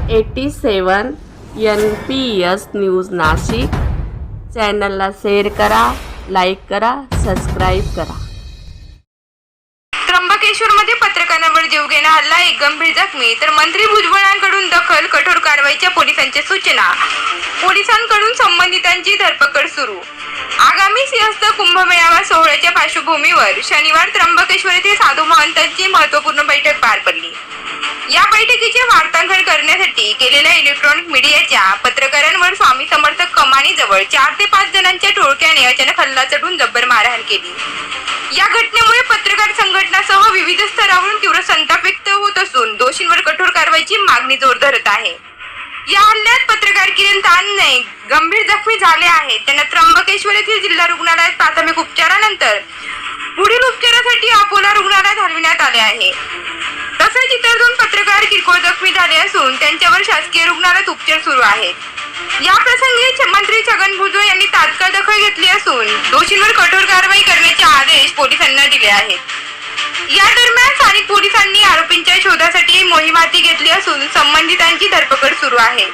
87 NPS news Nashik चॅनलला share करा, like करा, सबस्क्राईब करा. त्र्यंबकेश्वरमध्ये पत्रकारांवर जीवघेणा हल्ला, एक गंभीर जखमी. तर मंत्री भुजबळांकडून दखल, कठोर कारवाईच्या पोलिसांच्या सूचना. पोलिसांकडून संबंधितांची धरपकड सुरू. आगामी सिंहस्थ कुंभमेळावा सोहळ्याच्या पार्श्वभूमीवर शनिवार त्र्यंबकेश्वर येथे साधू महंतांची महत्त्वपूर्ण बैठक पार पडली. या बैठकीचे वार्तांकन करण्यासाठी केलेल्या इलेक्ट्रॉनिक मीडियाच्या पत्रकारांवर स्वामी समर्थ कमानीजवळ 4 ते 5 जणांच्या टोळक्याने अचानक हल्ला चढवून जब्बर मारहाण केली. या घटनेमुळे पत्रकार संघटनासह विविध स्तरावरून तीव्र संताप व्यक्त होत असून दोषींवर कठोर कारवाईची मागणी जोर धरत आहे. या हल्ल्यात पत्रकार किरण तांदणे गंभीर जखमी झाले आहेत. त्यांना त्र्यंबकेश्वर येथील जिल्हा रुग्णालयात प्राथमिक उपचारानंतर पुढील उपचारासाठी अपोलो रुग्णालयात हलविण्यात आले आहे. तसेच इतर 2 पत्रकार किरकोळ जखमी झाले असून त्यांच्यावर शासकीय रुग्णालयात उपचार सुरू आहेत. या प्रसंगी मंत्री छगन भुजबळ यांनी तात्काळ दखल घेतली असून दोषींवर कठोर कारवाई करण्याचे आदेश पोलिसांना दिले आहेत. या दरम्यान स्थानिक पोलिसांनी आरोपींच्या शोधासाठी मोहीम हाती घेतली असून संबंधितांची धरपकड सुरू आहे.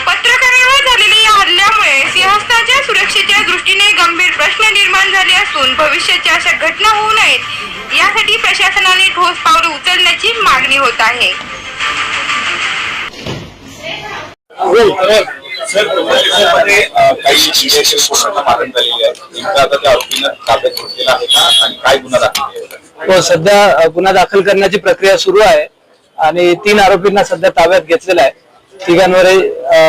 पत्रकारांवर झालेल्या या हल्ल्यामुळे सिंहस्थाच्या सुरक्षेच्या दृष्टीने गंभीर प्रश्न निर्माण झाले असून भविष्याच्या अशा घटना होऊ नयेत यासाठी प्रशासनाने ठोस पावले उचलण्याची मागणी होत आहे. सर, मध्ये काही शीर्षकांना मारण झालेली आहे. नेमकं आता त्या आरोपींना ताब्यात घेतलेला आहे का आणि काय गुन्हा दाखल केला? हो, सध्या गुन्हा दाखल करण्याची प्रक्रिया सुरू आहे आणि 3 आरोपींना सध्या ताब्यात घेतलेला आहे. तिघांवरही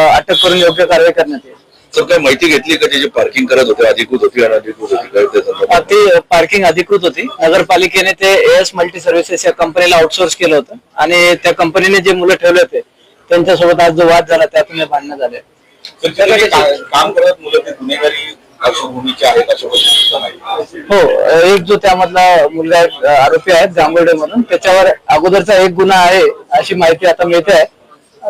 अटक करून योग्य कारवाई करण्यात येईल. सर, काही माहिती घेतली का जे पार्किंग करत होते, अधिकृत होती अनधिकृत होती? ती पार्किंग अधिकृत होती. नगरपालिकेने ते एस मल्टी सर्व्हिसेस या कंपनीला आउटसोर्स केलं होतं आणि त्या कंपनीने जे मुलं ठेवले होते त्यांच्यासोबत आज जो वाद झाला त्यातून भांडणं झाले. काम करत मुलं ते गुन्हेगारी पार्श्वभूमीचे आहेत अशा पद्धतीचं नाही? हो, एक जो त्यामधला मुलगा एक आरोपी आहे जांभुर्डे म्हणून, त्याच्यावर अगोदरचा एक गुन्हा आहे अशी माहिती आता मिळते आहे.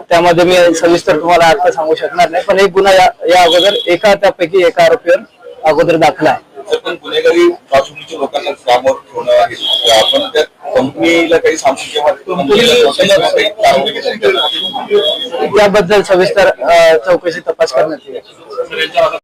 त्यामध्ये मी सविस्तर तुम्हाला आता सांगू शकणार नाही, पण एक गुन्हा या अगोदर त्यापैकी एका आरोपीवर अगोदर दाखला आहे. पण गुन्हेगारी पार्श्वभूमीच्या लोकांना कामावर ठेवणं आहे, आपण त्या कंपनीला काही सांगू त्याबद्दल सविस्तर चौकशी तपास करण्यात येईल.